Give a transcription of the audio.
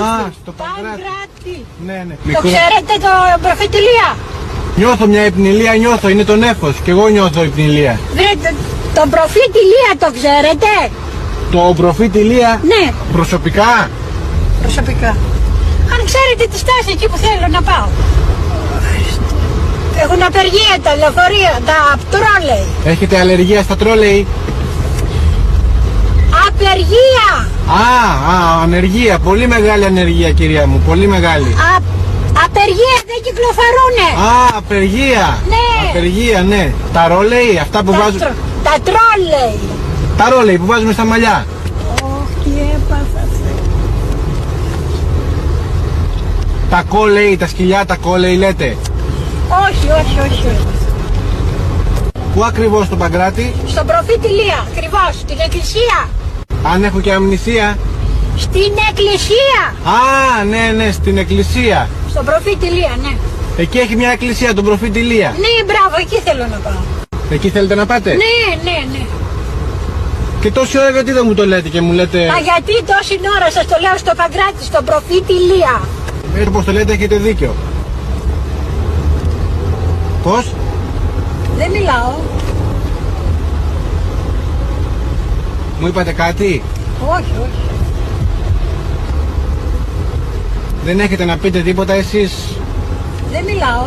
Α, στο Παγκράτη. Ναι, ναι. Το ξέρετε το προφήτη Ηλία? Νιώθω μια υπνηλία, νιώθω, είναι το νέφος και εγώ νιώθω υπνηλία. Τον προφήτη Ηλία το ξέρετε? Το προφήτη Ηλία? Ναι. Προσωπικά? Προσωπικά. Αν ξέρετε τη στάση εκεί που θέλω να πάω. Έχουν απεργία τα λεωφορεία, τα τρόλεϊ. Έχετε αλλεργία στα τρόλεϊ? Απεργία! Ανεργία, πολύ μεγάλη ανεργία κυρία μου, πολύ μεγάλη. Απεργία, δεν κυκλοφορούνε. Απεργία. Ναι. Απεργία, ναι. Τα ρόλεϊ, αυτά που βάζουν. Τα τρόλεϊ. Τα ρόλεϊ που βάζουμε στα μαλλιά. Τι έπαθα. Τα κόλεϊ, τα σκυλιά, τα κόλεϊ λέτε? Όχι. Πού ακριβώς στο Παγκράτη? Στον προφήτη Ηλία, ακριβώς, στην εκκλησία. Αν έχω και αμνησία? Στην εκκλησία. Ναι, στην εκκλησία. Στον προφήτη Ηλία, ναι. Εκεί έχει μια εκκλησία, τον προφήτη Ηλία. Ναι, μπράβο, εκεί θέλω να πάω. Εκεί θέλετε να πάτε? Ναι. Και τόση ώρα γιατί δεν μου το λέτε και μου λέτε? Μα γιατί τόση ώρα σας το λέω στο Παγκράτη, στον προφήτη Ηλία. Όπως το λέτε έχετε δίκιο. Πώς? Δεν μιλάω. Μου είπατε κάτι? Όχι. Δεν έχετε να πείτε τίποτα εσείς? Δεν μιλάω.